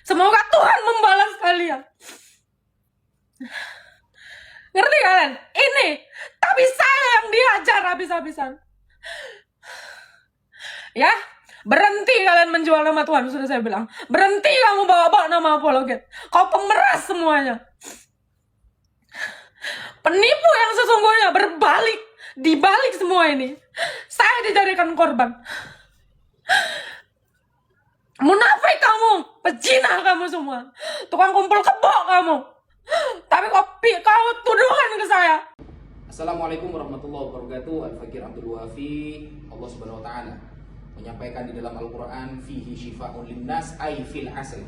Semoga Tuhan membalas kalian. Ngerti kalian? Ini, tapi saya yang dihajar habis-habisan. Ya, berhenti kalian menjual nama Tuhan, sudah saya bilang. Berhenti kamu bawa-bawa nama apologet. Kau pemeras semuanya. Penipu yang sesungguhnya berbalik, dibalik semua ini. Saya dijadikan korban. Munafik kamu, pezina kamu semua, tukang kumpul kebo kamu. Tapi kau tuduhan ke saya. Assalamualaikum warahmatullahi wabarakatuh. Al-Fakir Abdul Wafi. Allah Subhanahu wa taala menyampaikan di dalam Al-Qur'an, fihi syifa'un linnas ay fil asl.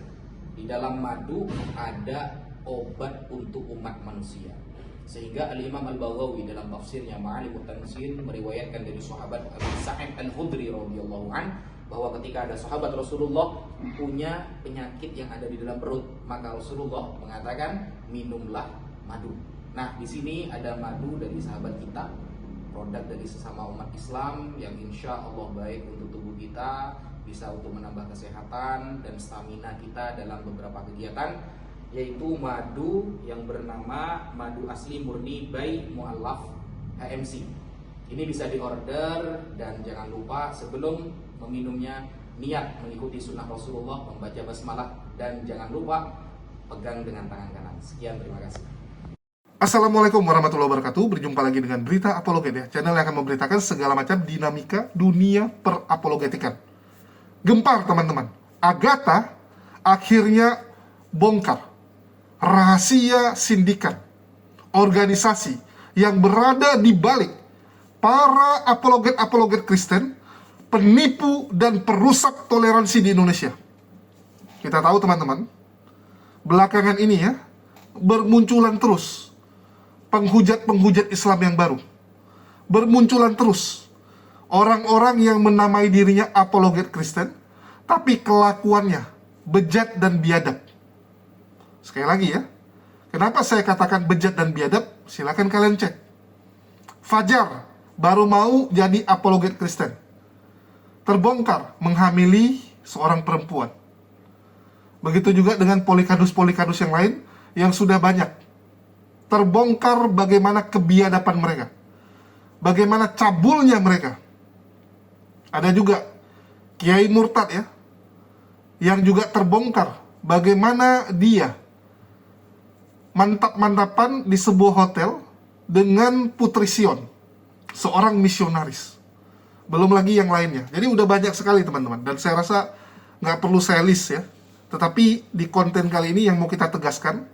Di dalam madu ada obat untuk umat manusia. Sehingga Al-Imam Al-Baghawi dalam tafsirnya Ma'alimut Tanzil meriwayatkan dari sahabat Abu Sa'id Al-Khudri radhiyallahu an bahwa ketika ada sahabat Rasulullah punya penyakit yang ada di dalam perut, maka Rasulullah mengatakan minumlah madu. Nah, di sini ada madu dari sahabat kita, produk dari sesama umat Islam yang insya Allah baik untuk tubuh kita, bisa untuk menambah kesehatan dan stamina kita dalam beberapa kegiatan, yaitu madu yang bernama madu asli murni by Mu'allaf HMC. Ini bisa diorder dan jangan lupa sebelum meminumnya niat mengikuti sunnah Rasulullah, membaca basmalah, dan jangan lupa pegang dengan tangan kanan. Sekian, terima kasih. Assalamualaikum warahmatullahi wabarakatuh. Berjumpa lagi dengan Berita Apologet ya, channel yang akan memberitakan segala macam dinamika dunia perapologetikan. Gempar teman-teman, Agatha akhirnya bongkar rahasia sindikat organisasi yang berada di balik para apologet-apologet Kristen, penipu dan perusak toleransi di Indonesia. Kita tahu teman-teman, belakangan ini ya, bermunculan terus penghujat-penghujat Islam yang baru. Bermunculan terus orang-orang yang menamai dirinya apologet Kristen, tapi kelakuannya bejat dan biadab. Sekali lagi ya, kenapa saya katakan bejat dan biadab? Silakan kalian cek. Fajar baru mau jadi apologet Kristen, terbongkar menghamili seorang perempuan. Begitu juga dengan polikadus-polikadus yang lain yang sudah banyak. Terbongkar bagaimana kebiadaban mereka, bagaimana cabulnya mereka. Ada juga Kiai Murtad ya, yang juga terbongkar bagaimana dia mantap-mantapan di sebuah hotel dengan Putri Sion, seorang misionaris. Belum lagi yang lainnya. Jadi udah banyak sekali teman-teman. Dan saya rasa nggak perlu saya list ya. Tetapi di konten kali ini yang mau kita tegaskan,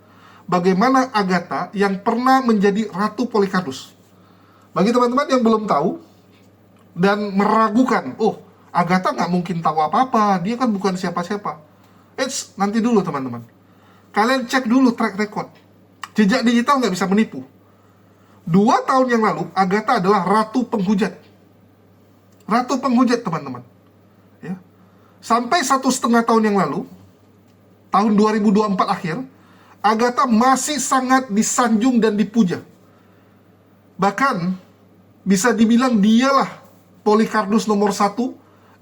bagaimana Agatha yang pernah menjadi Ratu Polikardus. Bagi teman-teman yang belum tahu dan meragukan, oh Agatha nggak mungkin tahu apa-apa, dia kan bukan siapa-siapa. Nanti dulu teman-teman. Kalian cek dulu track record. Jejak digital nggak bisa menipu. 2 tahun yang lalu, Agatha adalah Ratu Penghujat. Ratu Penghujat teman-teman. Ya. Sampai 1,5 tahun yang lalu, tahun 2024 akhir, Agatha masih sangat disanjung dan dipuja. Bahkan bisa dibilang dialah Polikardus nomor 1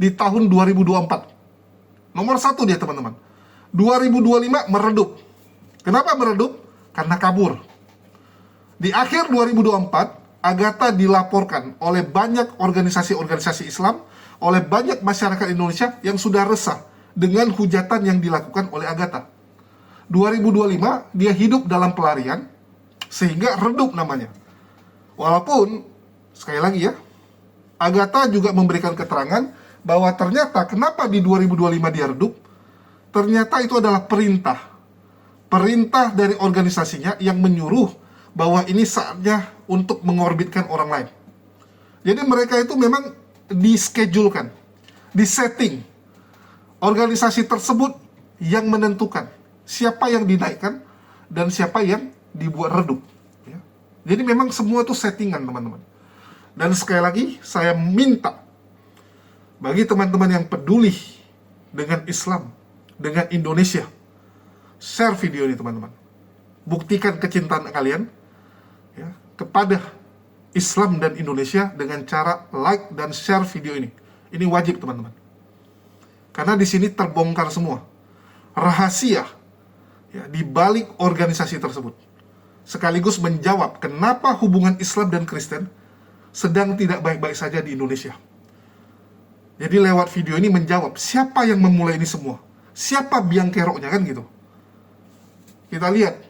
di tahun 2024. Nomor 1 dia teman-teman. 2025 meredup. Kenapa meredup? Karena kabur. Di akhir 2024, Agatha dilaporkan oleh banyak organisasi-organisasi Islam, oleh banyak masyarakat Indonesia yang sudah resah dengan hujatan yang dilakukan oleh Agatha. 2025 dia hidup dalam pelarian sehingga redup namanya. Walaupun sekali lagi ya, Agatha juga memberikan keterangan bahwa ternyata kenapa di 2025 dia redup, ternyata itu adalah perintah dari organisasinya yang menyuruh bahwa ini saatnya untuk mengorbitkan orang lain. Jadi mereka itu memang dischedule-kan, disetting. Organisasi tersebut yang menentukan siapa yang dinaikkan dan siapa yang dibuat redup. Ya. Jadi memang semua itu settingan teman-teman. Dan sekali lagi saya minta bagi teman-teman yang peduli dengan Islam, dengan Indonesia, share video ini teman-teman. Buktikan kecintaan kalian ya, kepada Islam dan Indonesia dengan cara like dan share video ini. Ini wajib teman-teman. Karena di sini terbongkar semua rahasia ya, di balik organisasi tersebut. Sekaligus menjawab kenapa hubungan Islam dan Kristen sedang tidak baik-baik saja di Indonesia. Jadi lewat video ini menjawab siapa yang memulai ini semua, siapa biang keroknya, kan gitu. Kita lihat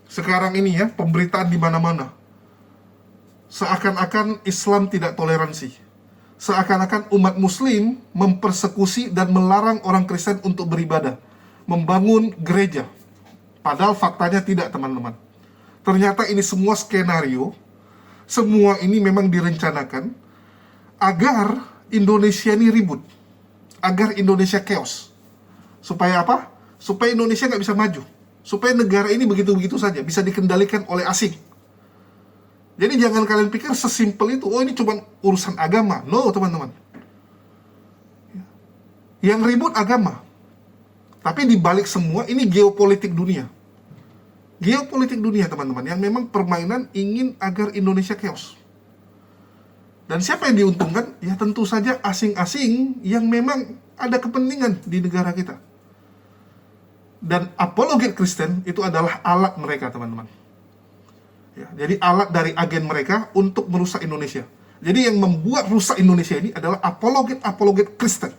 sekarang ini ya, pemberitaan di mana-mana. Seakan-akan Islam tidak toleransi. Seakan-akan umat muslim mempersekusi dan melarang orang Kristen untuk beribadah, membangun gereja. Padahal faktanya tidak, teman-teman. Ternyata ini semua skenario, semua ini memang direncanakan agar Indonesia ini ribut, agar Indonesia chaos. Supaya apa? Supaya Indonesia nggak bisa maju, supaya negara ini begitu-begitu saja, bisa dikendalikan oleh asing. Jadi jangan kalian pikir sesimpel itu, oh ini cuma urusan agama. No, teman-teman. Yang ribut agama. Tapi di balik semua, ini geopolitik dunia. Geopolitik dunia, teman-teman, yang memang permainan ingin agar Indonesia chaos. Dan siapa yang diuntungkan? Ya tentu saja asing-asing yang memang ada kepentingan di negara kita. Dan apologet Kristen itu adalah alat mereka, teman-teman. Ya, jadi alat dari agen mereka untuk merusak Indonesia. Jadi yang membuat rusak Indonesia ini adalah apologet Kristen,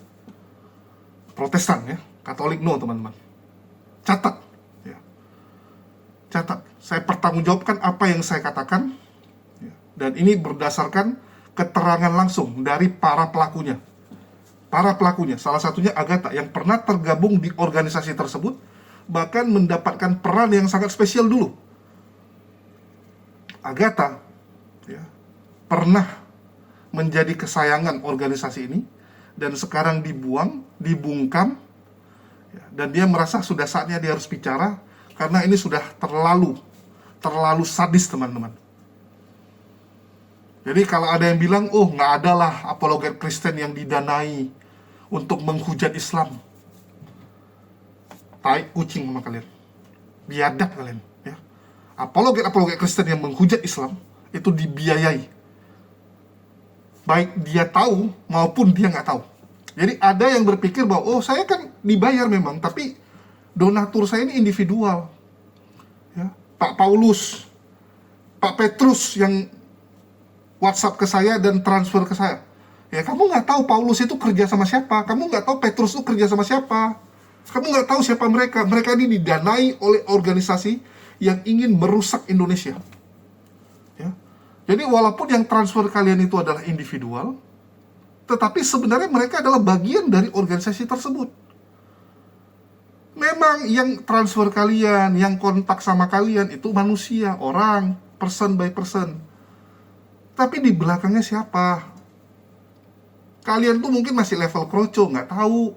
Protestan ya, Katolik no, teman-teman. Catat, ya. Catat. Saya pertanggungjawabkan apa yang saya katakan, ya. Dan ini berdasarkan keterangan langsung dari para pelakunya. Para pelakunya, salah satunya Agatha yang pernah tergabung di organisasi tersebut, bahkan mendapatkan peran yang sangat spesial dulu. Agatha ya, pernah menjadi kesayangan organisasi ini dan sekarang dibuang, dibungkam ya, dan dia merasa sudah saatnya dia harus bicara karena ini sudah terlalu sadis, teman-teman. Jadi kalau ada yang bilang, oh nggak ada lah apologet Kristen yang didanai untuk menghujat Islam, tai kucing sama kalian, biadab kalian. Apologet Kristen yang menghujat Islam itu dibiayai, baik dia tahu maupun dia nggak tahu. Jadi ada yang berpikir bahwa oh saya kan dibayar memang, tapi donatur saya ini individual ya. Pak Paulus, Pak Petrus yang WhatsApp ke saya dan transfer ke saya. Ya kamu nggak tahu Paulus itu kerja sama siapa, kamu nggak tahu Petrus itu kerja sama siapa, kamu nggak tahu siapa mereka. Mereka ini didanai oleh organisasi yang ingin merusak Indonesia. Ya. Jadi walaupun yang transfer kalian itu adalah individual, tetapi sebenarnya mereka adalah bagian dari organisasi tersebut. Memang yang transfer kalian, yang kontak sama kalian itu manusia, orang, person by person. Tapi di belakangnya siapa? Kalian tuh mungkin masih level kroco, nggak tahu.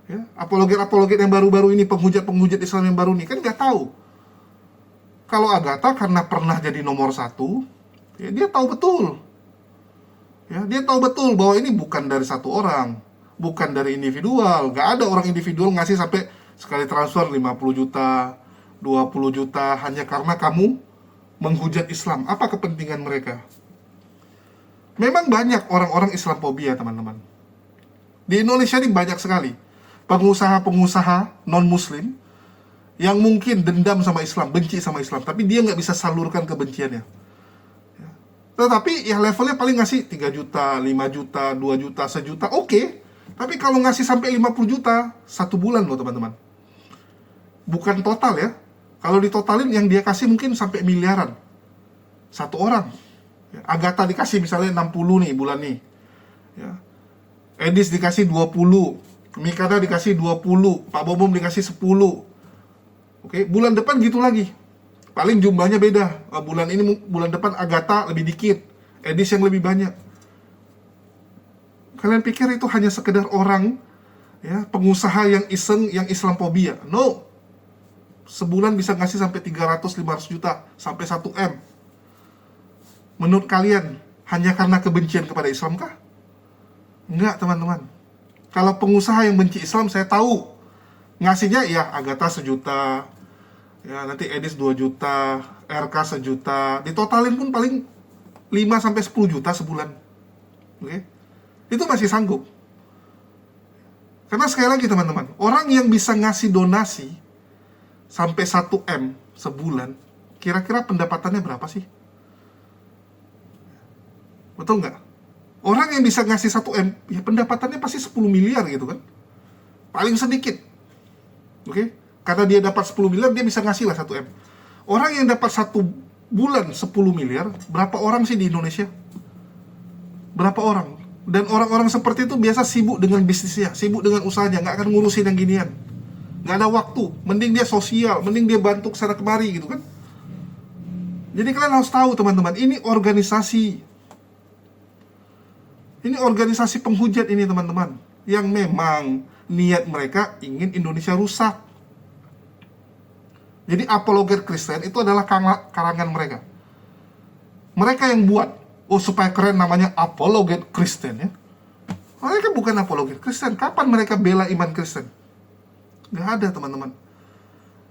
Ya, apologet yang baru-baru ini, penghujat Islam yang baru ini, kan nggak tahu. Kalau Agatha karena pernah jadi nomor 1, ya dia tahu betul. Ya, dia tahu betul bahwa ini bukan dari satu orang, bukan dari individual. Gak ada orang individual ngasih sampai sekali transfer 50 juta, 20 juta hanya karena kamu menghujat Islam. Apa kepentingan mereka? Memang banyak orang-orang Islamophobia, teman-teman. Di Indonesia ini banyak sekali pengusaha-pengusaha non-muslim yang mungkin dendam sama Islam, benci sama Islam, tapi dia nggak bisa salurkan kebenciannya. Ya. Tetapi ya levelnya paling ngasih 3 juta, 5 juta, 2 juta, 1 juta, oke. Tapi kalau ngasih sampai 50 juta, 1 bulan loh, teman-teman. Bukan total ya. Kalau ditotalin yang dia kasih mungkin sampai miliaran. Satu orang. Ya. Agatha dikasih misalnya 60 nih bulan nih. Ya. Edis dikasih 20, Mikada dikasih 20, Pak Bobom dikasih 10. Oke, bulan depan gitu lagi. Paling jumlahnya beda. Bulan depan Agatha lebih dikit, Edis yang lebih banyak. Kalian pikir itu hanya sekedar orang ya, pengusaha yang iseng, yang Islamophobia? No. Sebulan bisa ngasih sampai 300-500 juta, sampai 1 M. Menurut kalian, hanya karena kebencian kepada Islam kah? Enggak, teman-teman. Kalau pengusaha yang benci Islam, saya tahu ngasihnya ya Agatha 1 juta, ya nanti Edis 2 juta, RK 1 juta, ditotalin pun paling 5-10 juta sebulan. Oke? Itu masih sanggup. Karena sekali lagi teman-teman, orang yang bisa ngasih donasi sampai 1 M sebulan, kira-kira pendapatannya berapa sih? Betul nggak? Orang yang bisa ngasih 1 M, ya pendapatannya pasti 10 miliar gitu kan. Paling sedikit. Oke? Karena dia dapat 10 miliar, dia bisa ngasih lah 1 M. Orang yang dapat 1 bulan 10 miliar, berapa orang sih di Indonesia? Berapa orang? Dan orang-orang seperti itu biasa sibuk dengan bisnisnya, sibuk dengan usahanya, nggak akan ngurusin yang ginian. Nggak ada waktu, mending dia sosial, mending dia bantu kesana kemari gitu kan. Jadi kalian harus tahu teman-teman, ini organisasi penghujat ini teman-teman, yang memang niat mereka ingin Indonesia rusak. Jadi apologet Kristen itu adalah karangan mereka. Mereka yang buat, supaya keren namanya apologet Kristen ya. Mereka bukan apologet Kristen. Kapan mereka bela iman Kristen? Gak ada teman-teman.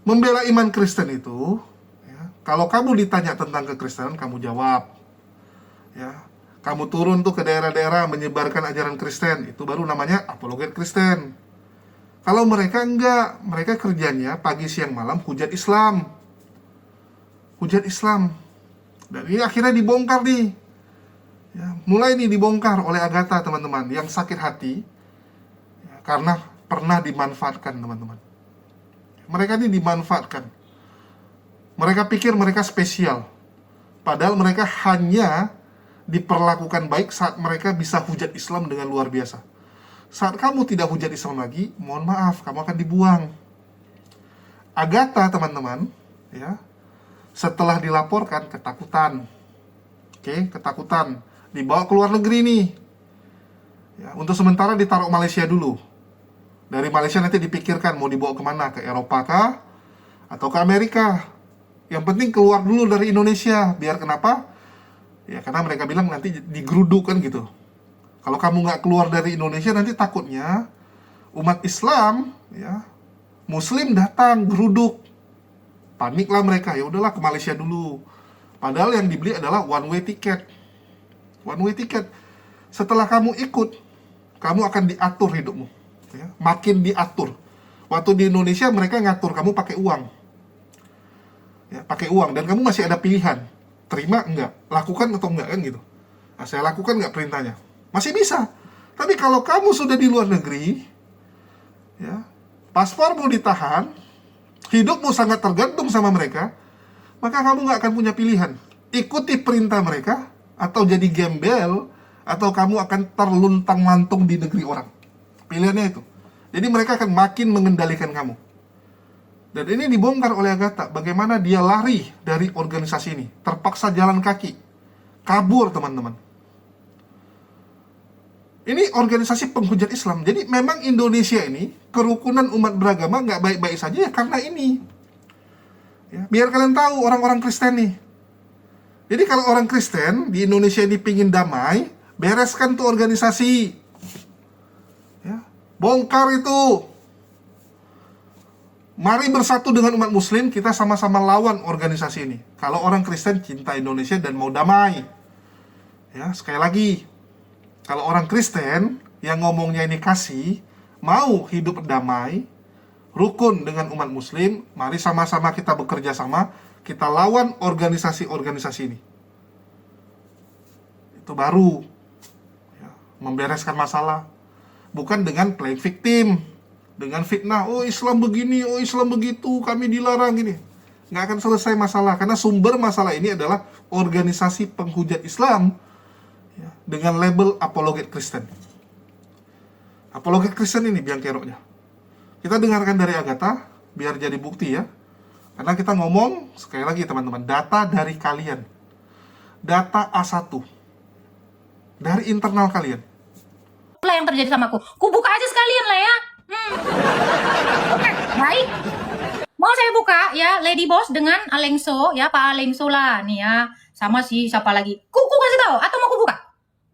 Membela iman Kristen itu ya, kalau kamu ditanya tentang kekristenan, kamu jawab ya. Kamu turun tuh ke daerah-daerah menyebarkan ajaran Kristen, itu baru namanya apologet Kristen. Kalau mereka enggak, mereka kerjanya pagi siang malam hujat Islam. Hujat Islam. Dan ini akhirnya dibongkar nih. Ya, mulai nih dibongkar oleh Agatha teman-teman, yang sakit hati ya, karena pernah dimanfaatkan teman-teman. Mereka ini dimanfaatkan. Mereka pikir mereka spesial. Padahal mereka hanya diperlakukan baik saat mereka bisa hujat Islam dengan luar biasa. Saat kamu tidak hujat Islam lagi, mohon maaf, kamu akan dibuang. Agatha teman-teman ya, setelah dilaporkan ketakutan. Ketakutan, dibawa ke luar negeri nih ya, untuk sementara ditaruh Malaysia dulu. Dari Malaysia nanti dipikirkan mau dibawa kemana, ke Eropa kah atau ke Amerika. Yang penting keluar dulu dari Indonesia. Biar kenapa? Ya karena mereka bilang nanti digeruduk kan gitu. Kalau kamu nggak keluar dari Indonesia, nanti takutnya umat Islam ya, Muslim datang geruduk. Paniklah mereka, ya udahlah ke Malaysia dulu. Padahal yang dibeli adalah one way ticket. One way ticket. Setelah kamu ikut, kamu akan diatur hidupmu ya, makin diatur. Waktu di Indonesia mereka ngatur kamu pakai uang ya, pakai uang, dan kamu masih ada pilihan, terima enggak, lakukan atau enggak kan gitu. Nah, saya lakukan enggak perintahnya, masih bisa. Tapi kalau kamu sudah di luar negeri ya, paspormu ditahan, hidupmu sangat tergantung sama mereka, maka kamu nggak akan punya pilihan. Ikuti perintah mereka, atau jadi gembel, atau kamu akan terluntang-lantung di negeri orang. Pilihannya itu. Jadi mereka akan makin mengendalikan kamu. Dan ini dibongkar oleh Agatha, bagaimana dia lari dari organisasi ini. Terpaksa jalan kaki. Kabur teman-teman. Ini organisasi penghujat Islam. Jadi memang Indonesia ini, kerukunan umat beragama nggak baik-baik saja ya karena ini. Ya, biar kalian tahu orang-orang Kristen nih. Jadi kalau orang Kristen di Indonesia ini pingin damai, bereskan tuh organisasi. Ya, bongkar itu. Mari bersatu dengan umat Muslim, kita sama-sama lawan organisasi ini. Kalau orang Kristen cinta Indonesia dan mau damai. Ya, sekali lagi, kalau orang Kristen yang ngomongnya ini kasih, mau hidup damai, rukun dengan umat Muslim, mari sama-sama kita bekerja sama, kita lawan organisasi-organisasi ini. Itu baru ya, membereskan masalah. Bukan dengan playing victim, dengan fitnah, oh Islam begini, oh Islam begitu, kami dilarang gini. Nggak akan selesai masalah, karena sumber masalah ini adalah organisasi penghujat Islam ya, dengan label apologet Kristen. Apologet Kristen ini biang keroknya. Kita dengarkan dari Agatha, biar jadi bukti ya. Karena kita ngomong, sekali lagi teman-teman, data dari kalian. Data A1. Dari internal kalian. Lah yang terjadi sama aku. Ku buka aja sekalian lah ya. Oke, baik. Mau saya buka ya, Lady Boss dengan Alengso ya, Pak Alengso lah nih ya. Sama si siapa lagi? Ku kasih tahu atau mau ku buka?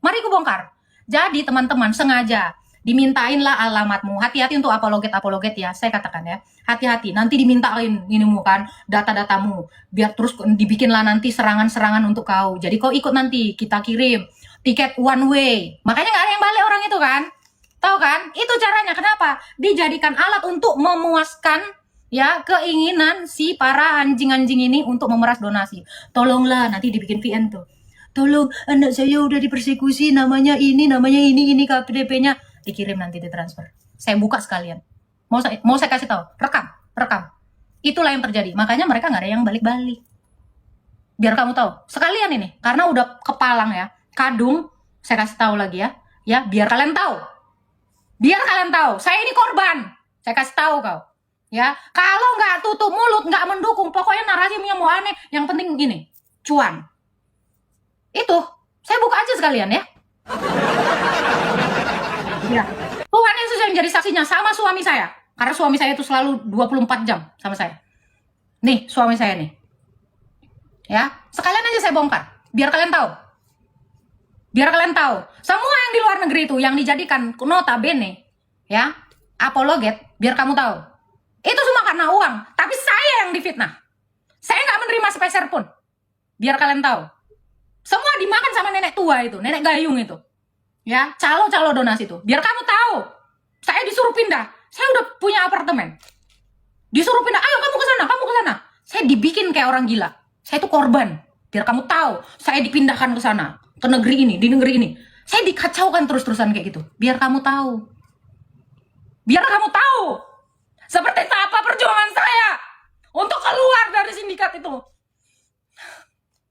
Mari ku bongkar. Jadi teman-teman sengaja dimintain lah alamatmu. Hati-hati untuk apologet ya, saya katakan ya. Hati-hati, nanti dimintain inimu kan, data-datamu. Biar terus dibikinlah nanti serangan-serangan untuk kau. Jadi kau ikut nanti, kita kirim tiket one way. Makanya nggak ada yang balik orang itu kan. Tahu kan? Itu caranya. Kenapa? Dijadikan alat untuk memuaskan ya keinginan si para anjing-anjing ini untuk memeras donasi. Tolonglah, nanti dibikin VN tuh. Tolong, anak saya udah dipersekusi, namanya ini KTP-nya. Dikirim nanti ditransfer. Saya buka sekalian. Mau saya kasih tahu. Rekam. Itulah yang terjadi. Makanya mereka nggak ada yang balik-balik. Biar kamu tahu. Sekalian ini, karena udah kepalang ya. Kadung, saya kasih tahu lagi ya. Ya, biar kalian tahu. Saya ini korban. Saya kasih tahu kau. Ya, kalau nggak tutup mulut, nggak mendukung, pokoknya narasinya mau aneh. Yang penting gini, cuan. Itu, saya buka aja sekalian ya. Ya. Tuhan Yesus yang jadi saksinya sama suami saya. Karena suami saya itu selalu 24 jam sama saya. Nih, suami saya nih. Ya, sekalian aja saya bongkar. Biar kalian tahu. Semua yang di luar negeri itu yang dijadikan notabene ya, apologet, biar kamu tahu. Itu semua karena uang, tapi saya yang difitnah. Saya nggak menerima sepeser pun. Biar kalian tahu. Semua dimakan sama nenek tua itu, nenek gayung itu. Ya, calo-calo donasi itu. Biar kamu tahu. Saya disuruh pindah. Saya udah punya apartemen. Disuruh pindah, ayo kamu ke sana. Saya dibikin kayak orang gila. Saya itu korban. Biar kamu tahu, saya dipindahkan ke sana, ke negeri ini, di negeri ini. Saya dikacaukan terus-terusan kayak gitu. Biar kamu tahu. Seperti apa perjuangan saya untuk keluar dari sindikat itu.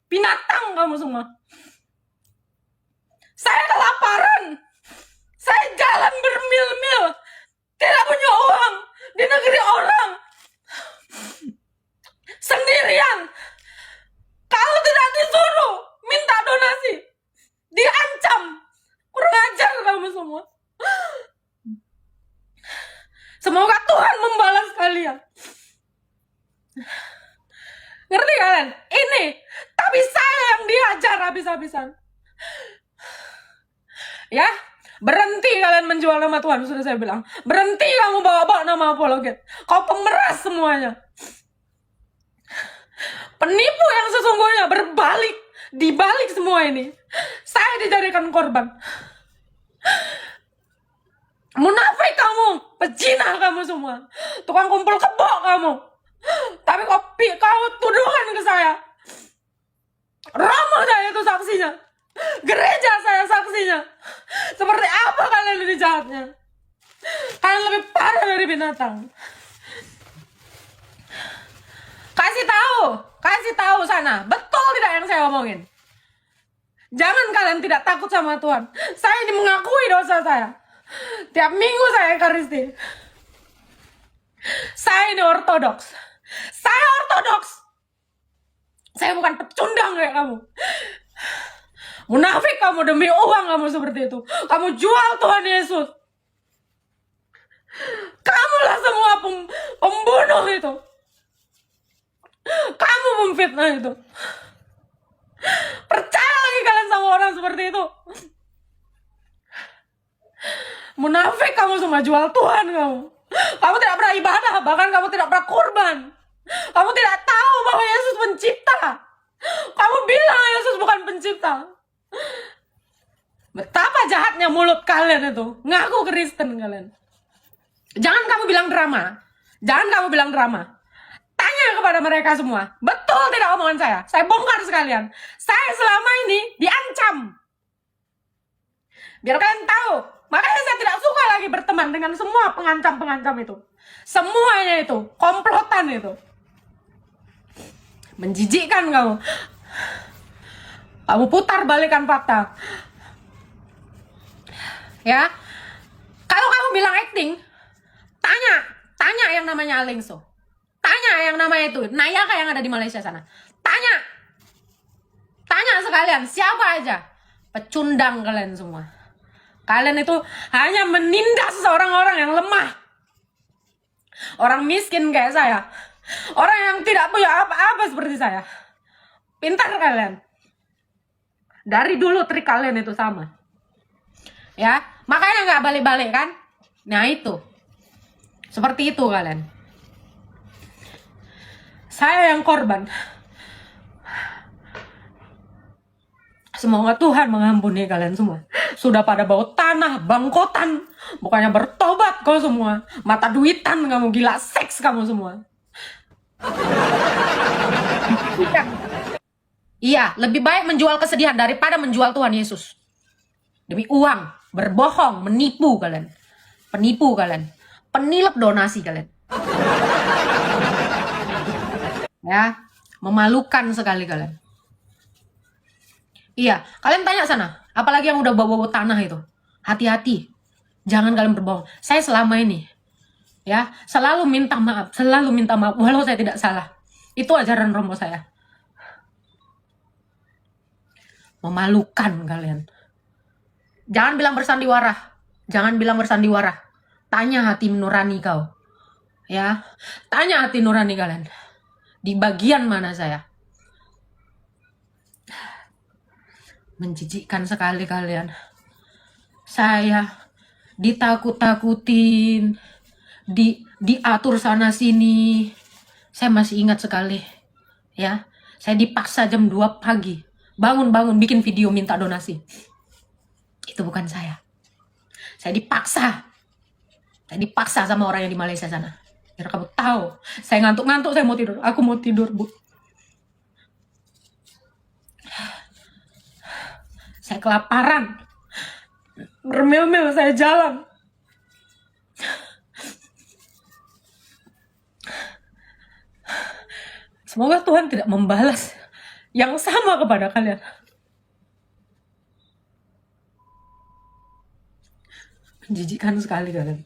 Binatang kamu semua. Saya kelaparan. Saya jalan bermil-mil. Tidak punya uang. Di negeri orang. Sendirian. Kalau tidak disuruh minta donasi, diancam. Kurang ajar kamu semua. Semoga Tuhan membalas kalian. Ngerti kalian? Ini. Tapi saya yang dihajar habis-habisan. Ya, berhenti kalian menjual nama Tuhan, sudah saya bilang. Berhenti kamu bawa-bawa nama apologet. Kau pemeras semuanya. Penipu yang sesungguhnya berbalik. Dibalik semua ini. Saya dijadikan korban. Munafik kamu. Pecina kamu semua. Tukang kumpul kebo kamu. Tapi kau tuduhan ke saya. Romo saya itu saksinya. Gereja saya saksinya. Seperti apa kalian ini jahatnya? Kalian lebih parah dari binatang. Kasih tahu sana. Betul tidak yang saya omongin? Jangan kalian tidak takut sama Tuhan. Saya ini mengakui dosa saya. Tiap minggu saya Ekaristi. Saya ini ortodoks. Saya bukan pecundang kayak kamu. Munafik kamu, demi uang kamu seperti itu. Kamu jual Tuhan Yesus. Kamulah semua pembunuh itu. Kamu memfitnah itu. Percaya lagi kalian sama orang seperti itu? Munafik kamu semua, jual Tuhan kamu. Kamu tidak pernah ibadah, bahkan kamu tidak pernah kurban. Kamu tidak tahu bahwa Yesus pencipta. Kamu bilang Yesus bukan pencipta. Betapa jahatnya mulut kalian itu. Ngaku Kristen kalian. Jangan kamu bilang drama. Tanya kepada mereka semua. Betul tidak omongan saya? Saya bongkar sekalian. Saya selama ini diancam. Biar kalian tahu. Makanya saya tidak suka lagi berteman dengan semua pengancam-pengancam itu. Semuanya itu. Komplotan itu. Menjijikkan kamu. Kamu putar balikan fakta. Ya. Kalau kamu bilang acting, tanya yang namanya Alengso. Tanya yang namanya itu Nayaka yang ada di Malaysia sana. Tanya sekalian, siapa aja. Pecundang kalian semua. Kalian itu hanya menindas orang-orang yang lemah. Orang miskin kayak saya. Orang yang tidak punya apa-apa seperti saya. Pintar kalian. Dari dulu trik kalian itu sama. Ya, makanya nggak balik-balik kan? Nah itu. Seperti itu kalian. Saya yang korban. Semoga Tuhan mengampuni kalian semua. Sudah pada bau tanah, bangkotan. Bukannya bertobat kau semua. Mata duitan kamu, gila seks kamu semua. Iya, lebih baik menjual kesedihan daripada menjual Tuhan Yesus. Demi uang, berbohong, menipu kalian. Penipu kalian. Penilep donasi kalian. Ya, memalukan sekali kalian. Iya, kalian tanya sana. Apalagi yang udah bawa-bawa tanah itu. Hati-hati. Jangan kalian berbohong. Saya selama ini, ya, selalu minta maaf. Selalu minta maaf, walau saya tidak salah. Itu ajaran Romo saya. Memalukan kalian. Jangan bilang bersandiwara. Jangan bilang bersandiwara. Tanya hati nurani kau. Ya, tanya hati nurani kalian. Di bagian mana saya? Menjijikkan sekali kalian. Saya ditakut-takutin, diatur sana sini. Saya masih ingat sekali. Ya, saya dipaksa jam 2 pagi. Bangun-bangun bikin video minta donasi. Itu bukan saya. Saya dipaksa. Saya dipaksa sama orang yang di Malaysia sana. Biar kamu tahu. Saya ngantuk-ngantuk, saya mau tidur. Aku mau tidur, Bu. Saya kelaparan. Bermil-mil saya jalan. Semoga Tuhan tidak membalas yang sama kepada kalian. Menjijikan sekali kalian.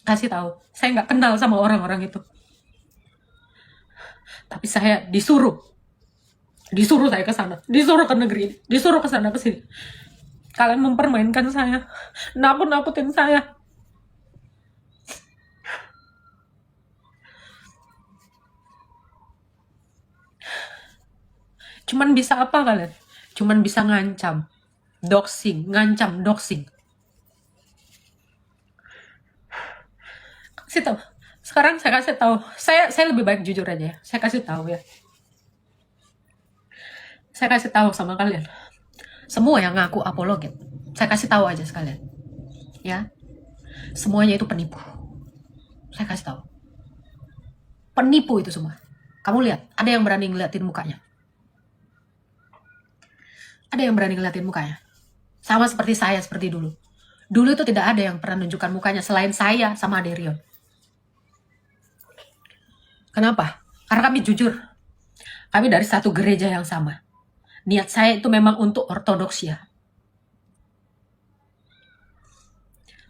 Kasih tahu, saya nggak kenal sama orang-orang itu. Tapi saya disuruh saya ke sana, disuruh ke negeri ini, disuruh ke sana ke sini. Kalian mempermainkan saya, nakut-nakutin saya. Cuman bisa apa kalian? Cuman bisa ngancam, ngancam doxing. Kasih tahu. Sekarang saya kasih tahu. Saya lebih baik jujur aja ya. Saya kasih tahu ya. Saya kasih tahu sama kalian. Semua yang ngaku apologet, saya kasih tahu aja sekalian. Ya. Semuanya itu penipu. Saya kasih tahu. Penipu itu semua. Kamu lihat, ada yang berani ngeliatin mukanya. Ada yang berani ngeliatin mukanya. Sama seperti saya, seperti dulu. Dulu itu tidak ada yang pernah menunjukkan mukanya selain saya sama Aderion. Kenapa? Karena kami jujur. Kami dari satu gereja yang sama. Niat saya itu memang untuk ortodoksia.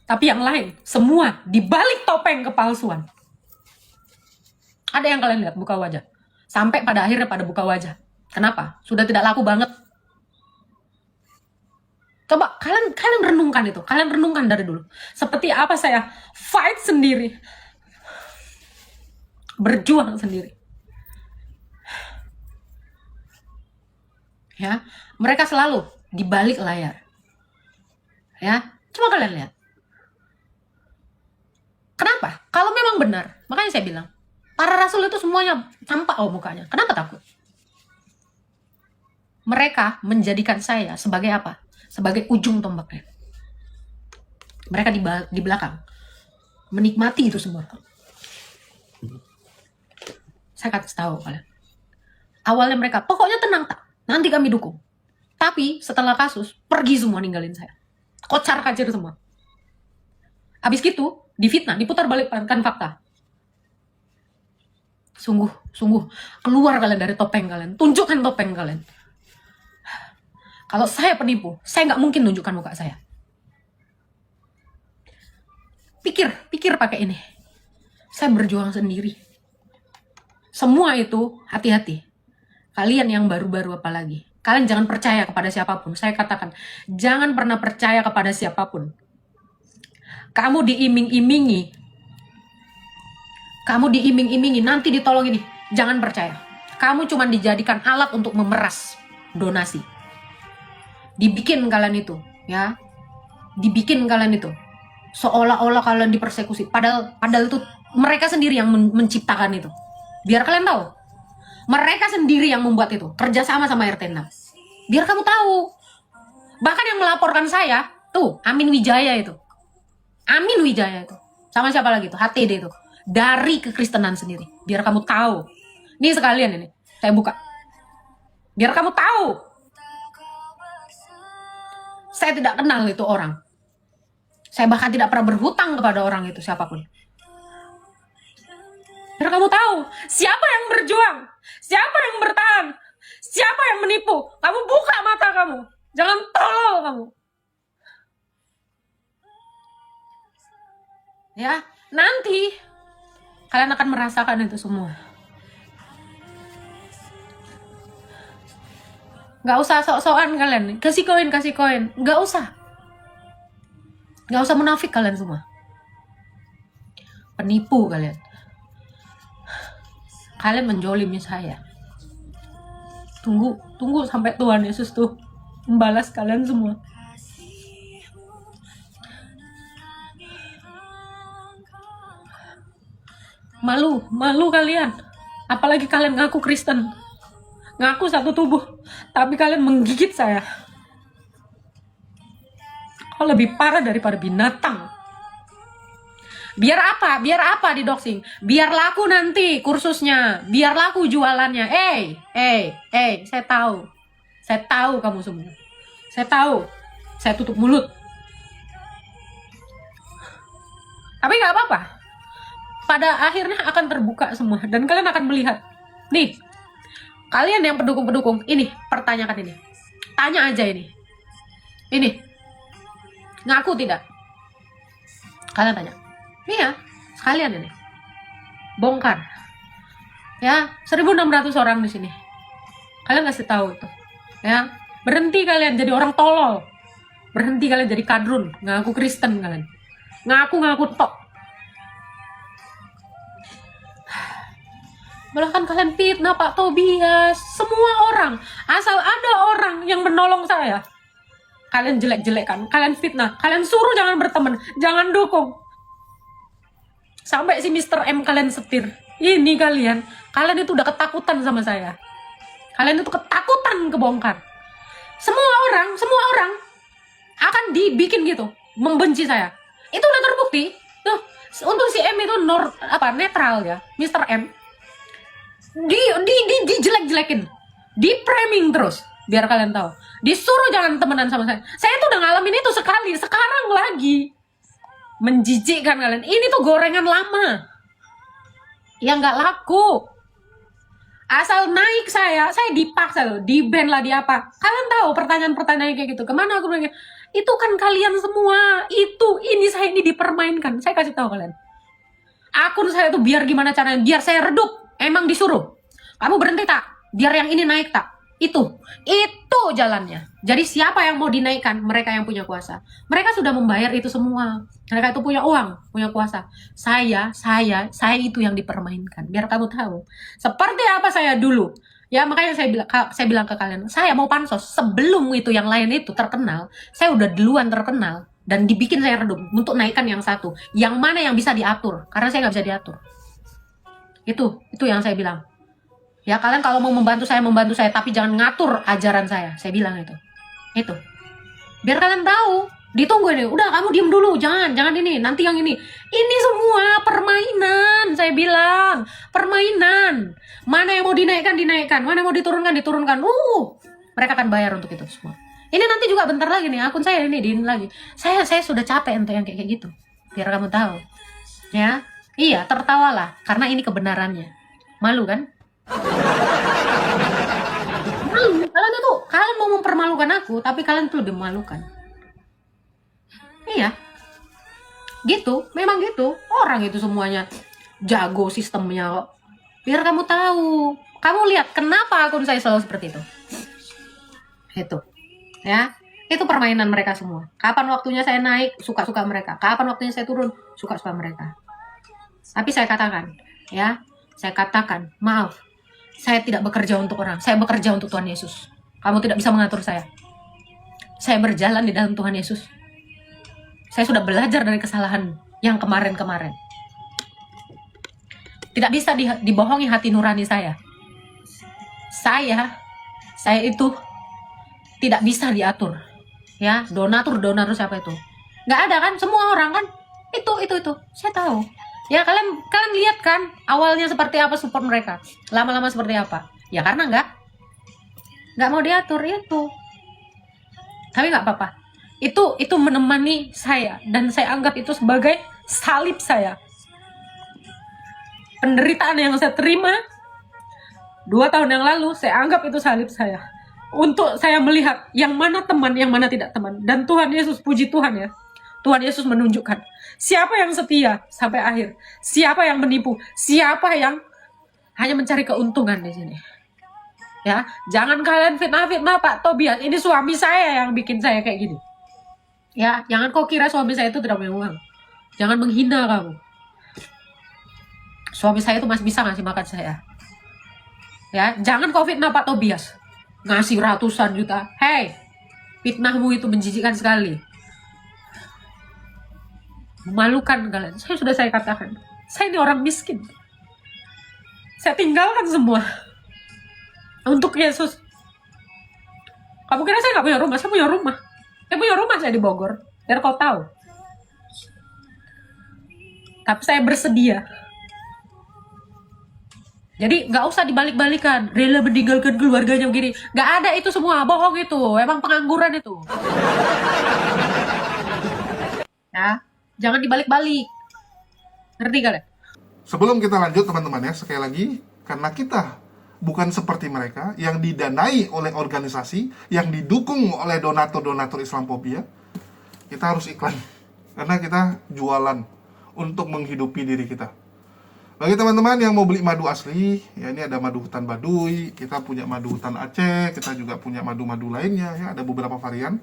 Tapi yang lain, semua dibalik topeng kepalsuan. Ada yang kalian lihat buka wajah. Sampai pada akhirnya pada buka wajah. Kenapa? Sudah tidak laku banget. Coba kalian renungkan itu. Kalian renungkan dari dulu. Seperti apa saya fight sendiri. Berjuang sendiri. Ya, mereka selalu di balik layar. Ya, coba kalian lihat. Kenapa? Kalau memang benar, makanya saya bilang, para rasul itu semuanya tampak mukanya. Kenapa takut? Mereka menjadikan saya sebagai apa? Sebagai ujung tombaknya. Mereka di belakang. Menikmati itu semua. Saya kasih tahu kalian. Awalnya mereka, pokoknya tenang tak, nanti kami dukung. Tapi setelah kasus, pergi semua ninggalin saya. Kocar kacir semua. Habis gitu, difitnah, diputar balikkan fakta. Sungguh, keluar kalian dari topeng kalian. Tunjukkan topeng kalian. Kalau saya penipu, saya nggak mungkin tunjukkan muka saya. Pikir pakai ini. Saya berjuang sendiri. Semua itu hati-hati. Kalian yang baru-baru apalagi. Kalian jangan percaya kepada siapapun. Saya katakan, jangan pernah percaya kepada siapapun. Kamu diiming-imingi. Nanti ditolong ini. Jangan percaya. Kamu cuma dijadikan alat untuk memeras donasi. Dibikin kalian itu, ya. Dibikin kalian itu. Seolah-olah kalian dipersekusi. Padahal itu mereka sendiri yang menciptakan itu. Biar kalian tahu. Mereka sendiri yang membuat itu. Kerjasama sama RT6. Biar kamu tahu. Bahkan yang melaporkan saya, tuh, Amin Wijaya itu. Amin Wijaya itu. Sama siapa lagi tuh? HTD itu. Dari kekristenan sendiri. Biar kamu tahu. Nih sekalian ini, saya buka. Biar kamu tahu. Saya tidak kenal itu orang. Saya bahkan tidak pernah berhutang kepada orang itu, siapapun. Biar kamu tahu, siapa yang berjuang, siapa yang bertahan, siapa yang menipu. Kamu buka mata kamu. Jangan tolol kamu. Ya, nanti kalian akan merasakan itu semua. Gak usah sok-sokan kalian. Kasih koin. Gak usah. Gak usah munafik kalian semua. Penipu kalian. Kalian menjolimi saya. Tunggu sampai Tuhan Yesus tuh membalas kalian semua. Malu kalian. Apalagi kalian ngaku Kristen, ngaku satu tubuh, tapi kalian menggigit saya. Kau lebih parah daripada binatang. Biar apa di doxing? Biar laku nanti kursusnya, biar laku jualannya. Saya tahu kamu semua. Saya tahu. Saya tutup mulut. Tapi nggak apa-apa. Pada akhirnya akan terbuka semua dan kalian akan melihat. Nih, kalian yang pendukung-pendukung, ini pertanyakan ini. Tanya aja ini. Ini. Ngaku tidak? Kalian tanya. Iya, sekalian ini. Bongkar. Ya, 1.600 orang di sini. Kalian kasih tahu itu. Ya, berhenti kalian jadi orang tolol. Berhenti kalian jadi kadrun, ngaku Kristen kalian. Ngaku tok. Bahkan kalian fitnah Pak Tobias. Semua orang, asal ada orang yang menolong saya, kalian jelek-jelekan, kalian fitnah, kalian suruh jangan berteman, jangan dukung. Sampai si Mr. M kalian setir. Ini kalian itu udah ketakutan sama saya. Kalian itu ketakutan kebongkar. Semua orang akan dibikin gitu, membenci saya. Itu udah terbukti. Tuh, untuk si M itu netral ya, Mr. M. Dijelek-jelekin, di-framing terus, biar kalian tahu. Disuruh jangan temenan sama saya. Saya tuh udah ngalamin itu sekali, sekarang lagi. Menjijikkan kalian. Ini tuh gorengan lama yang nggak laku. Asal naik saya dipaksa loh, di-ban lah, di apa. Kalian tahu pertanyaan-pertanyaan kayak gitu. Kemana aku nanya? Itu kan kalian semua. Saya ini dipermainkan. Saya kasih tahu kalian. Akun saya tuh biar gimana caranya, biar saya redup. Emang disuruh. Kamu berhenti tak? Biar yang ini naik tak? Itu jalannya. Jadi siapa yang mau dinaikkan? Mereka yang punya kuasa. Mereka sudah membayar itu semua. Mereka itu punya uang, punya kuasa. Saya itu yang dipermainkan. Biar kamu tahu. Seperti apa saya dulu. Ya makanya saya bilang ke kalian, saya mau pansos sebelum itu yang lain itu terkenal. Saya udah duluan terkenal dan dibikin saya redup untuk naikkan yang satu. Yang mana yang bisa diatur? Karena saya nggak bisa diatur. Itu yang saya bilang. Ya kalian kalau mau membantu saya, tapi jangan ngatur ajaran saya bilang itu. Biar kalian tahu, ditunggu ini. Udah kamu diem dulu, jangan ini, nanti yang ini. Ini semua permainan, saya bilang. Permainan. Mana yang mau dinaikkan, mana yang mau diturunkan. Mereka akan bayar untuk itu semua. Ini nanti juga bentar lagi nih, akun saya ini lagi. Saya sudah capek untuk yang kayak gitu. Biar kamu tahu. Ya. Iya, tertawalah karena ini kebenarannya. Malu kan? Malu. Kalian mau mempermalukan aku, tapi kalian tuh lebih memalukan. Iya. Gitu, memang gitu. Orang itu semuanya jago sistemnya kok. Biar kamu tahu. Kamu lihat kenapa akun saya selalu seperti itu. Itu. Ya. Itu permainan mereka semua. Kapan waktunya saya naik, suka-suka mereka. Kapan waktunya saya turun, suka-suka mereka. Tapi saya katakan, maaf, saya tidak bekerja untuk orang, saya bekerja untuk Tuhan Yesus. Kamu tidak bisa mengatur saya. Saya berjalan di dalam Tuhan Yesus. Saya sudah belajar dari kesalahan yang kemarin-kemarin. Tidak bisa dibohongi hati nurani saya. Saya itu tidak bisa diatur. Ya, donatur siapa itu? Nggak ada kan? Semua orang kan? Itu. Saya tahu. Ya, kalian lihat kan awalnya seperti apa support mereka. Lama-lama seperti apa? Ya karena nggak mau diatur itu. Tapi nggak apa-apa. Itu menemani saya dan saya anggap itu sebagai salib saya. Penderitaan yang saya terima 2 tahun yang lalu, saya anggap itu salib saya. Untuk saya melihat yang mana teman, yang mana tidak teman. Dan Tuhan Yesus, puji Tuhan ya. Tuhan Yesus menunjukkan siapa yang setia sampai akhir. Siapa yang menipu. Siapa yang hanya mencari keuntungan di sini. Ya, jangan kalian fitnah-fitnah Pak Tobias. Ini suami saya yang bikin saya kayak gini. Ya, jangan kau kira suami saya itu tidak punya uang. Jangan menghina kamu. Suami saya itu masih bisa ngasih makan saya. Ya, jangan kau fitnah Pak Tobias. Ngasih ratusan juta. Hei, fitnahmu itu menjijikkan sekali. Memalukan kalian. Saya katakan. Saya ini orang miskin. Saya tinggalkan semua. Untuk Yesus. Kamu kira saya gak punya rumah? Saya punya rumah. Saya punya rumah saya di Bogor. Biar kau tahu. Tapi saya bersedia. Jadi gak usah dibalik-balikan. Rela meninggalkan keluarganya begini. Gak ada itu semua. Bohong itu. Emang pengangguran itu. Ya. Jangan dibalik-balik. Ngerti kalian? Sebelum kita lanjut teman-teman ya, sekali lagi, karena kita bukan seperti mereka yang didanai oleh organisasi, yang didukung oleh donatur-donatur Islamophobia, kita harus iklan. Karena kita jualan untuk menghidupi diri kita. Bagi teman-teman yang mau beli madu asli, ya ini ada madu hutan Baduy, kita punya madu hutan Aceh, kita juga punya madu-madu lainnya, ya ada beberapa varian.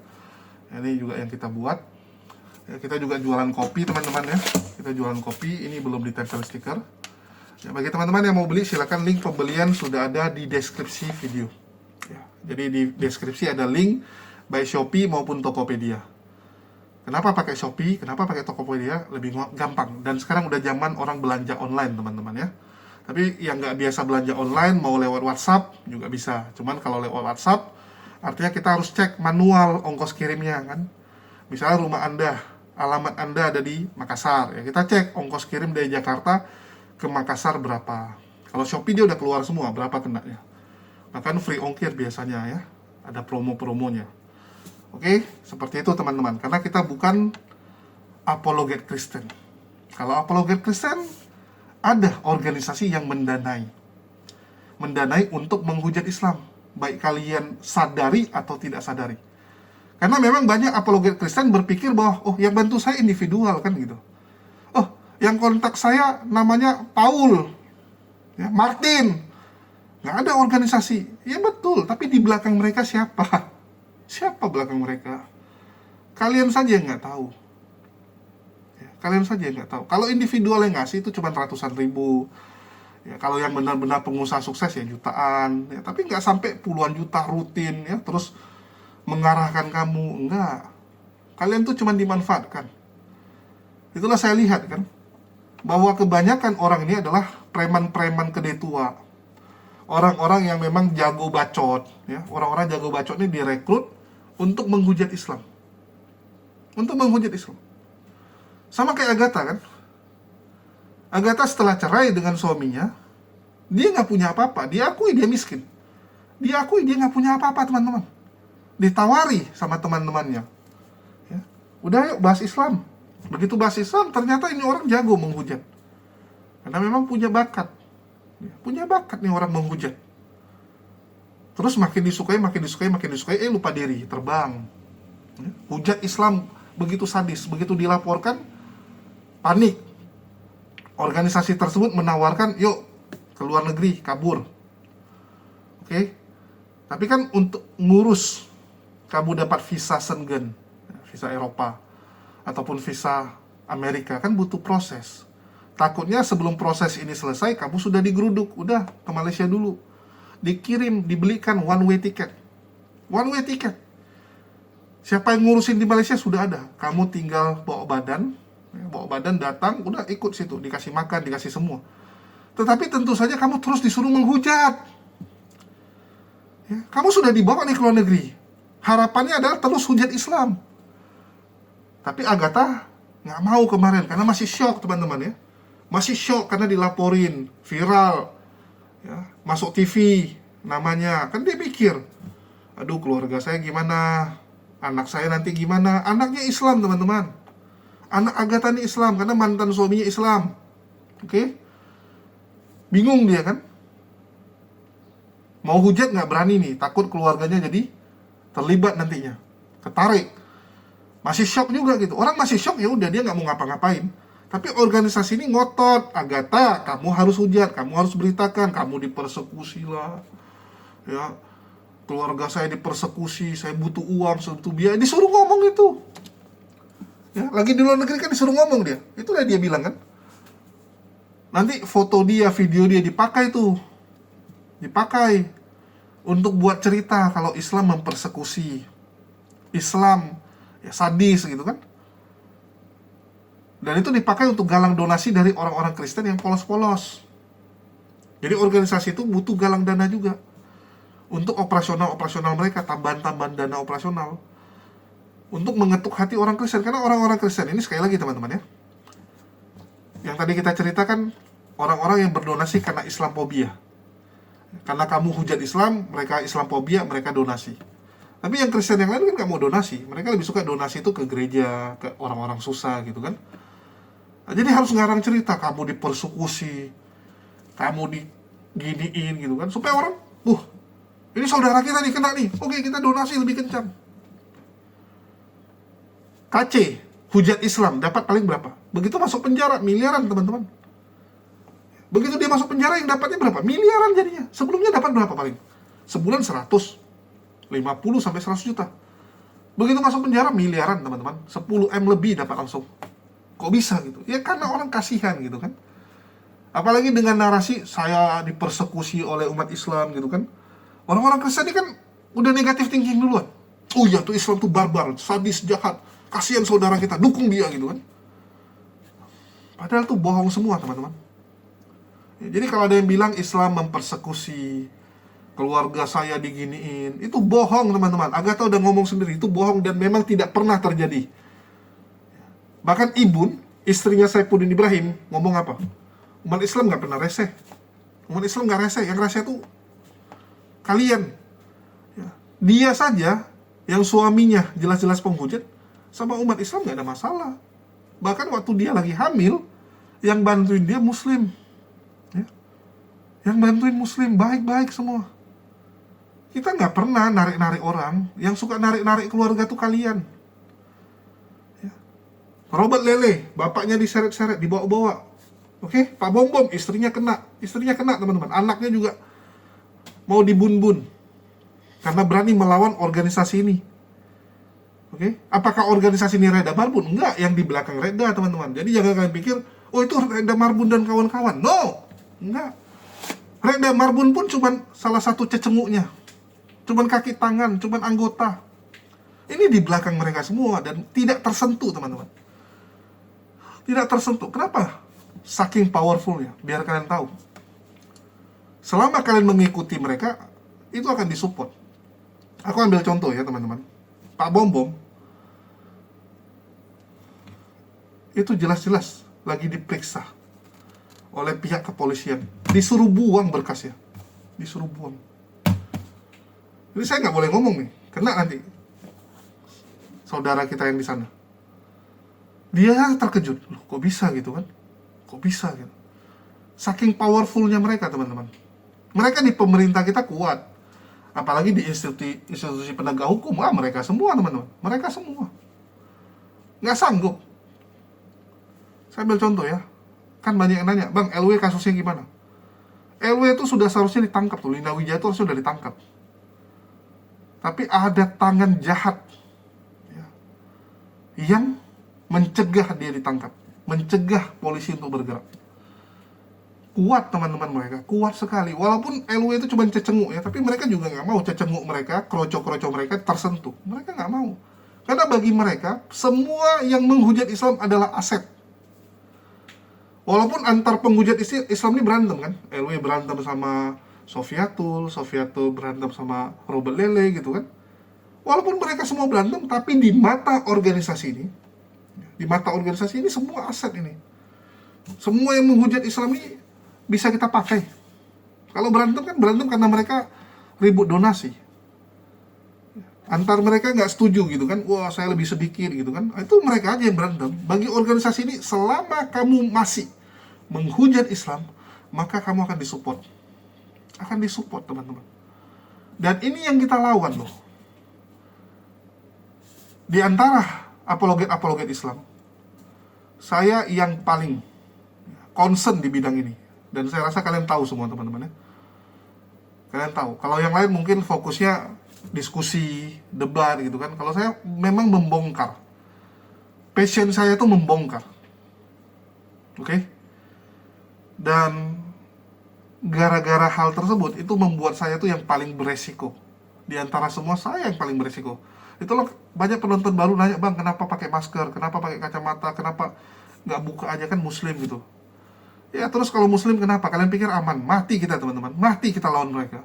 Ya, ini juga yang kita buat. Ya, kita juga jualan kopi teman-teman ya. Kita jualan kopi, ini belum ditempel stiker. Ya, bagi teman-teman yang mau beli, silakan link pembelian sudah ada di deskripsi video. Ya, jadi di deskripsi ada link baik Shopee maupun Tokopedia. Kenapa pakai Shopee? Kenapa pakai Tokopedia? Lebih gampang. Dan sekarang udah zaman orang belanja online teman-teman ya. Tapi yang nggak biasa belanja online, mau lewat WhatsApp juga bisa. Cuman kalau lewat WhatsApp, artinya kita harus cek manual ongkos kirimnya kan. Misalnya rumah Anda, alamat Anda ada di Makassar, ya kita cek ongkos kirim dari Jakarta ke Makassar berapa. Kalau Shopee dia udah keluar semua berapa kenanya. Bahkan free ongkir biasanya ya, ada promo-promonya. Oke, seperti itu teman-teman. Karena kita bukan apologet Kristen. Kalau apologet Kristen, ada organisasi yang mendanai untuk menghujat Islam, baik kalian sadari atau tidak sadari. Karena memang banyak apologet Kristen berpikir bahwa oh yang bantu saya individual kan gitu. Oh yang kontak saya namanya Paul, ya, Martin, nggak ada organisasi. Ya betul, tapi di belakang mereka siapa? Siapa belakang mereka? Kalian saja yang nggak tahu. Ya, kalian saja yang nggak tahu. Kalau individual yang ngasih itu cuma ratusan ribu. Ya, kalau yang benar-benar pengusaha sukses ya jutaan. Ya, tapi nggak sampai puluhan juta rutin ya. Terus mengarahkan kamu, enggak. Kalian tuh cuma dimanfaatkan. Itulah saya lihat kan, bahwa kebanyakan orang ini adalah preman-preman kedai tua. Orang-orang yang memang jago bacot, ya. Orang-orang jago bacot ini direkrut untuk menghujat Islam. Untuk menghujat Islam. Sama kayak Agatha kan. Agatha setelah cerai dengan suaminya, dia nggak punya apa-apa. Dia akui dia miskin. Dia akui dia nggak punya apa-apa teman-teman. Ditawari sama teman-temannya, ya, udah yuk bahas Islam. Begitu bahas Islam, ternyata ini orang jago menghujat. Karena memang punya bakat, ya, punya bakat nih orang menghujat. Terus makin disukai, lupa diri, terbang. Ya, hujat Islam begitu sadis, begitu dilaporkan, panik. Organisasi tersebut menawarkan, yuk ke luar negeri, kabur. Oke? Tapi kan untuk ngurus kamu dapat visa Schengen, visa Eropa, ataupun visa Amerika, kan butuh proses. Takutnya sebelum proses ini selesai, kamu sudah digeruduk, udah ke Malaysia dulu. Dikirim, dibelikan one way ticket. One way ticket. Siapa yang ngurusin di Malaysia sudah ada. Kamu tinggal bawa badan datang, udah ikut situ, dikasih makan, dikasih semua. Tetapi tentu saja kamu terus disuruh menghujat. Ya, kamu sudah dibawa nih ke luar negeri. Harapannya adalah terus hujat Islam. Tapi Agatha nggak mau kemarin karena masih shock teman-teman ya. Masih shock karena dilaporin, viral, ya, masuk TV namanya. Kan dia pikir, aduh keluarga saya gimana, anak saya nanti gimana. Anaknya Islam teman-teman. Anak Agatha ini Islam karena mantan suaminya Islam. Oke? Bingung dia kan. Mau hujat nggak berani nih, takut keluarganya jadi terlibat nantinya, ketarik. Masih shock juga gitu. Orang masih shock, ya udah dia nggak mau ngapa-ngapain. Tapi organisasi ini ngotot, Agatha, kamu harus hujat, kamu harus beritakan, kamu dipersekusi lah. Ya, keluarga saya dipersekusi, saya butuh uang, saya butuh biaya. Disuruh ngomong itu. Ya, lagi di luar negeri kan disuruh ngomong dia. Itulah dia bilang kan. Nanti foto dia, video dia dipakai tuh. Dipakai untuk buat cerita kalau Islam mempersekusi. Islam ya sadis gitu kan. Dan itu dipakai untuk galang donasi dari orang-orang Kristen yang polos-polos. Jadi organisasi itu butuh galang dana juga untuk operasional mereka, tambahan-tambahan dana operasional untuk mengetuk hati orang Kristen. Karena orang-orang Kristen ini sekali lagi teman-teman ya, yang tadi kita ceritakan, orang-orang yang berdonasi karena Islamophobia. Karena kamu hujat Islam, mereka Islamophobia, mereka donasi. Tapi yang Kristen yang lain kan gak mau donasi. Mereka lebih suka donasi itu ke gereja, ke orang-orang susah gitu kan. Nah, jadi harus ngarang cerita, kamu dipersekusi, kamu diginiin gitu kan. Supaya orang, ini saudara kita nih kena nih, oke kita donasi lebih kencang. KC, hujat Islam, dapat paling berapa? Begitu masuk penjara, miliaran teman-teman. Begitu dia masuk penjara yang dapatnya berapa? Miliaran jadinya. Sebelumnya dapat berapa paling? Sebulan 150 sampai 100 juta. Begitu masuk penjara miliaran teman-teman. 10M lebih dapat langsung. Kok bisa gitu? Ya karena orang kasihan gitu kan. Apalagi dengan narasi saya dipersekusi oleh umat Islam gitu kan. Orang-orang Kristen ini kan udah negatif thinking duluan. Oh iya tuh Islam tuh barbar, sadis, jahat. Kasihan saudara kita, dukung dia gitu kan. Padahal tuh bohong semua teman-teman. Jadi kalau ada yang bilang Islam mempersekusi, keluarga saya diginiin, itu bohong teman-teman. Agatha udah ngomong sendiri, itu bohong dan memang tidak pernah terjadi. Bahkan Ibun, istrinya Saifuddin Ibrahim, ngomong apa? Umat Islam gak pernah reseh. Umat Islam gak reseh, yang reseh itu kalian. Ya. Dia saja, yang suaminya jelas-jelas penghujat, sama umat Islam gak ada masalah. Bahkan waktu dia lagi hamil, yang bantuin dia Muslim. Yang bantuin Muslim, baik-baik semua. Kita nggak pernah narik-narik orang. Yang suka narik-narik keluarga tuh kalian. Ya. Robert Lele, bapaknya diseret-seret, dibawa-bawa. Oke, Pak Bom istrinya kena teman-teman. Anaknya juga mau dibun-bun karena berani melawan organisasi ini. Oke, apakah organisasi ini Reda Marbun? Enggak, yang di belakang Reda teman-teman. Jadi jangan kalian pikir, oh itu Reda Marbun dan kawan-kawan. No, enggak. Reda Marbun pun cuman salah satu cecenguknya. Cuman kaki tangan, cuman anggota. Ini di belakang mereka semua dan tidak tersentuh teman-teman. Tidak tersentuh. Kenapa? Saking powerful ya, biar kalian tahu. Selama kalian mengikuti mereka, itu akan disupport. Aku ambil contoh ya teman-teman. Pak Bom itu jelas-jelas lagi diperiksa oleh pihak kepolisian, disuruh buang berkasnya, disuruh buang. Jadi saya nggak boleh ngomong nih, kena nanti saudara kita yang di sana. Dia terkejut, loh kok bisa gitu kan? Kok bisa gitu? Saking powerfulnya mereka teman-teman. Mereka di pemerintah kita kuat, apalagi di institusi penegak hukum, mereka semua teman-teman, mereka semua nggak sanggup. Saya ambil contoh ya. Kan banyak yang nanya, Bang, LW kasusnya gimana? LW itu sudah seharusnya ditangkap tuh, Lina Wijaya itu sudah ditangkap. Tapi ada tangan jahat ya, yang mencegah dia ditangkap, mencegah polisi untuk bergerak. Kuat teman-teman mereka, kuat sekali. Walaupun LW itu cuma cecenguk ya, tapi mereka juga nggak mau cecenguk mereka, kroco-kroco mereka tersentuh. Mereka nggak mau. Karena bagi mereka, semua yang menghujat Islam adalah aset. Walaupun antar penghujat Islam ini berantem kan, LW berantem sama Sofiatul berantem sama Robert Lele gitu kan. Walaupun mereka semua berantem, tapi di mata organisasi ini semua aset ini. Semua yang menghujat Islam ini bisa kita pakai. Kalau berantem karena mereka ribut donasi. Antar mereka nggak setuju gitu kan, wah saya lebih sedikit gitu kan, itu mereka aja yang berantem. Bagi organisasi ini, selama kamu masih menghujat Islam, maka kamu akan disupport. Akan disupport teman-teman. Dan ini yang kita lawan loh. Di antara apologet Islam, saya yang paling concern di bidang ini. Dan saya rasa kalian tahu semua teman-teman ya. Kalian tahu. Kalau yang lain mungkin fokusnya diskusi, debat gitu kan. Kalau saya memang membongkar. Passion saya itu membongkar. Oke? Dan gara-gara hal tersebut itu membuat saya tuh yang paling beresiko. Di antara semua saya yang paling beresiko. Itulah banyak penonton baru nanya, "Bang, kenapa pakai masker? Kenapa pakai kacamata? Kenapa nggak buka aja, kan muslim gitu?" Ya terus kalau muslim kenapa? Kalian pikir aman? Mati kita teman-teman. Mati kita lawan mereka.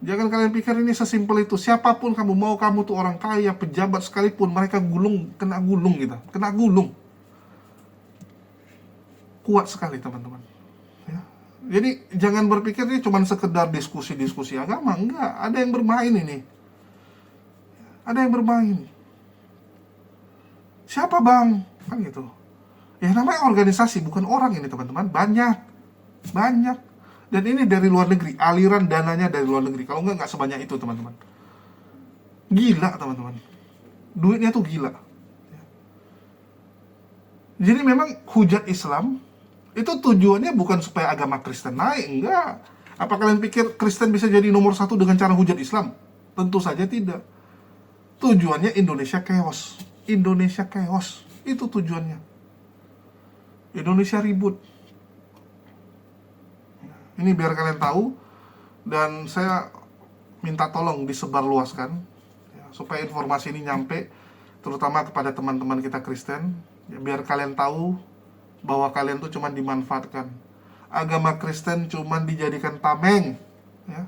Jangan kalian pikir ini sesimpel itu. Siapapun kamu, mau kamu tuh orang kaya, pejabat sekalipun, mereka kena gulung kita. Kena gulung. Kuat sekali teman-teman. Ya. Jadi jangan berpikir ini cuma sekedar diskusi-diskusi agama. Enggak, ada yang bermain ini. Ada yang bermain. Siapa bang? Kan gitu. Ya namanya organisasi, bukan orang ini teman-teman. Banyak. Dan ini dari luar negeri. Aliran dananya dari luar negeri. Kalau nggak sebanyak itu teman-teman. Gila teman-teman. Duitnya tuh gila. Jadi memang hujat Islam itu tujuannya bukan supaya agama Kristen naik. Enggak. Apa kalian pikir Kristen bisa jadi nomor 1 dengan cara hujat Islam? Tentu saja tidak. Tujuannya Indonesia chaos. Indonesia chaos. Itu tujuannya. Indonesia ribut. Ini biar kalian tahu. Dan saya minta tolong disebarluaskan ya, supaya informasi ini nyampe terutama kepada teman-teman kita Kristen ya, biar kalian tahu bahwa kalian tuh cuma dimanfaatkan. Agama Kristen cuma dijadikan tameng ya.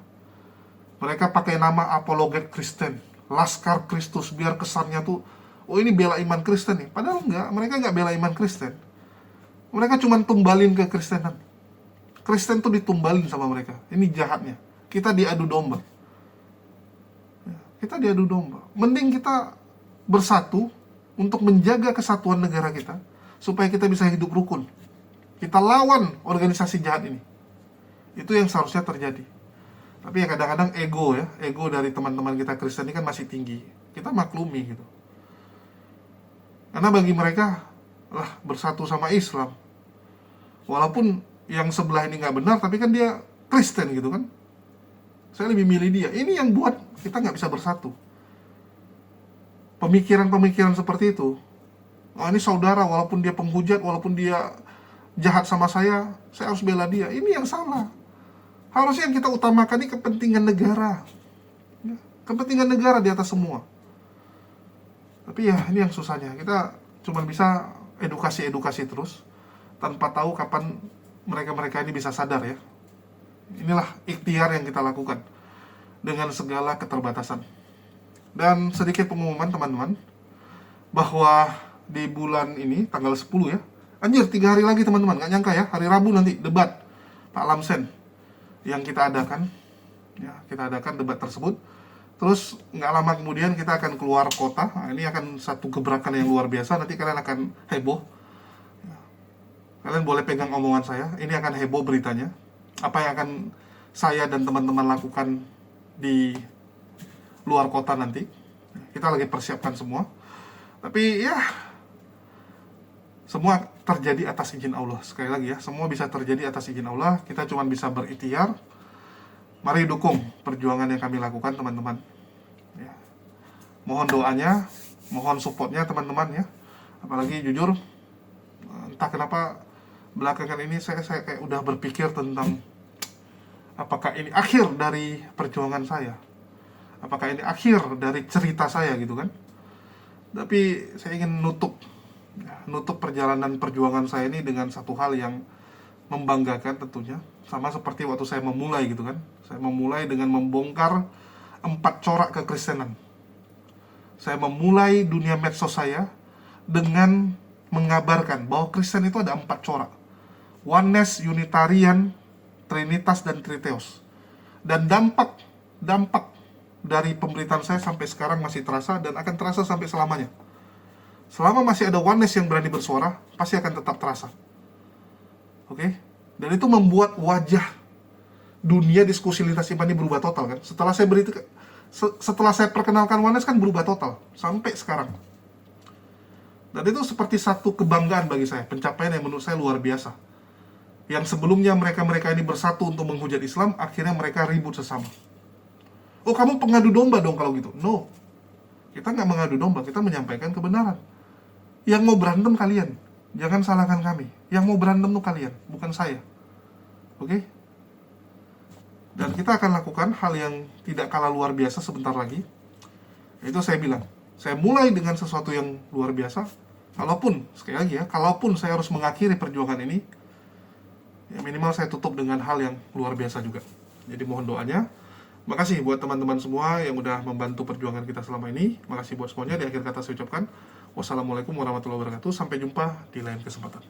Mereka pakai nama apologet Kristen, Laskar Kristus, biar kesannya tuh, oh ini bela iman Kristen nih. Padahal enggak, mereka enggak bela iman Kristen. Mereka cuma tumbalin ke Kristenan. Kristen tuh ditumbalin sama mereka. Ini jahatnya. Kita diadu domba. Kita diadu domba. Mending kita bersatu untuk menjaga kesatuan negara kita, supaya kita bisa hidup rukun. Kita lawan organisasi jahat ini. Itu yang seharusnya terjadi. Tapi ya kadang-kadang ego dari teman-teman kita Kristen ini kan masih tinggi. Kita maklumi gitu. Karena bagi mereka, lah bersatu sama Islam. Walaupun yang sebelah ini nggak benar, tapi kan dia Kristen gitu kan. Saya lebih milih dia. Ini yang buat kita nggak bisa bersatu. Pemikiran-pemikiran seperti itu. Oh ini saudara, walaupun dia penghujat, walaupun dia jahat sama saya harus bela dia. Ini yang salah. Harusnya yang kita utamakan ini kepentingan negara. Ya, kepentingan negara di atas semua. Tapi ya ini yang susahnya. Kita cuma bisa edukasi terus tanpa tahu kapan mereka-mereka ini bisa sadar ya. Inilah ikhtiar yang kita lakukan dengan segala keterbatasan. Dan sedikit pengumuman teman-teman, bahwa di bulan ini tanggal 10 ya. Anjir, 3 hari lagi teman-teman, gak nyangka ya, hari Rabu nanti debat Pak Lamsen yang kita adakan. Ya, kita adakan debat tersebut. Terus gak lama kemudian kita akan keluar kota. Nah, ini akan satu gebrakan yang luar biasa. Nanti kalian akan heboh. Ya. Kalian boleh pegang omongan saya. Ini akan heboh beritanya. Apa yang akan saya dan teman-teman lakukan di luar kota nanti. Kita lagi persiapkan semua. Tapi ya, semua terjadi atas izin Allah. Sekali lagi ya, semua bisa terjadi atas izin Allah. Kita cuma bisa berikhtiar. Mari dukung perjuangan yang kami lakukan teman-teman ya. Mohon doanya, mohon supportnya teman-teman ya. Apalagi jujur, entah kenapa belakangan ini saya kayak udah berpikir tentang apakah ini akhir dari perjuangan saya, apakah ini akhir dari cerita saya gitu kan. Tapi saya ingin nutup perjalanan perjuangan saya ini dengan satu hal yang membanggakan tentunya. Sama seperti waktu saya memulai gitu kan. Saya memulai dengan membongkar 4 corak kekristenan. Saya memulai dunia medsos saya dengan mengabarkan bahwa Kristen itu ada 4 corak. Oneness, Unitarian, Trinitas, dan Triteos. Dan dampak dari pemberitaan saya sampai sekarang masih terasa dan akan terasa sampai selamanya. Selama masih ada oneness yang berani bersuara, pasti akan tetap terasa. Oke? Dan itu membuat wajah dunia diskusi lintas iman ini berubah total kan. Setelah saya perkenalkan oneness kan berubah total sampai sekarang. Dan itu seperti satu kebanggaan bagi saya, pencapaian yang menurut saya luar biasa. Yang sebelumnya mereka-mereka ini bersatu untuk menghujat Islam, akhirnya mereka ribut sesama. Oh, kamu pengadu domba dong kalau gitu. No, kita nggak mengadu domba, kita menyampaikan kebenaran. Yang mau berantem kalian, jangan salahkan kami. Yang mau berantem tuh kalian, bukan saya. Oke? Dan kita akan lakukan hal yang tidak kalah luar biasa sebentar lagi. Itu saya bilang, saya mulai dengan sesuatu yang luar biasa. Kalaupun, sekali lagi ya, kalaupun saya harus mengakhiri perjuangan ini, ya minimal saya tutup dengan hal yang luar biasa juga. Jadi mohon doanya. Makasih buat teman-teman semua yang udah membantu perjuangan kita selama ini. Makasih buat semuanya. Di akhir kata saya ucapkan wassalamualaikum warahmatullahi wabarakatuh. Sampai jumpa di lain kesempatan.